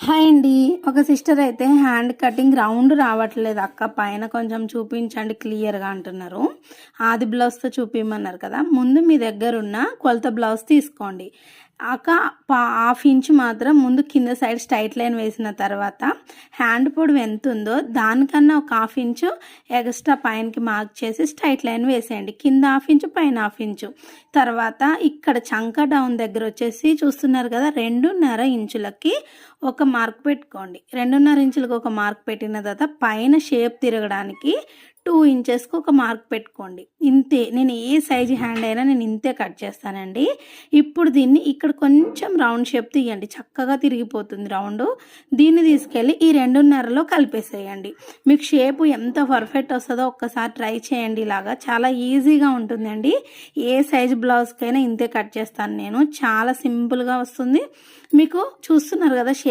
Hi అండి. ఒక sister అయితే హ్యాండ్ కటింగ్ రౌండ్ రావట్లేదు అక్క, పైన కొంచెం చూపించండి క్లియర్గా అంటున్నారు. ఆది బ్లౌజ్తో చూపించమన్నారు కదా. ముందు మీ దగ్గర ఉన్న కొలత బ్లౌజ్ తీసుకోండి అక్క. హాఫ్ ఇంచ్ మాత్రం ముందు కింద సైడ్ స్ట్రైట్ లైన్ వేసిన తర్వాత హ్యాండ్ పొడవు ఎంత ఉందో దానికన్నా ఒక హాఫ్ ఇంచు ఎక్స్ట్రా పైనకి మార్క్ చేసి స్ట్రైట్ లైన్ వేసేయండి. కింద హాఫ్ ఇంచు, పైన హాఫ్ ఇంచు. తర్వాత ఇక్కడ చంక డౌన్ దగ్గర వచ్చేసి చూస్తున్నారు కదా, 2.5 ఇంచులకి ఒక మార్క్ పెట్టుకోండి. 2.5 ఇంచులకు ఒక మార్క్ పెట్టిన తర్వాత పైన షేప్ తిరగడానికి 2 ఇంచెస్కి ఒక మార్క్ పెట్టుకోండి. ఇంతే. నేను ఏ సైజు హ్యాండ్ అయినా నేను ఇంతే కట్ చేస్తానండి. ఇప్పుడు దీన్ని ఇక్కడ కొంచెం రౌండ్ షేప్ తీయండి, చక్కగా తిరిగిపోతుంది రౌండ్. దీన్ని తీసుకెళ్ళి ఈ 2.5లో కలిపేసేయండి. మీకు షేపు ఎంత పర్ఫెక్ట్ వస్తుందో ఒక్కసారి ట్రై చేయండి. ఇలాగా చాలా ఈజీగా ఉంటుందండి. ఏ సైజు బ్లౌజ్కైనా ఇంతే కట్ చేస్తాను నేను. చాలా సింపుల్గా వస్తుంది. మీకు చూస్తున్నారు కదా షేప్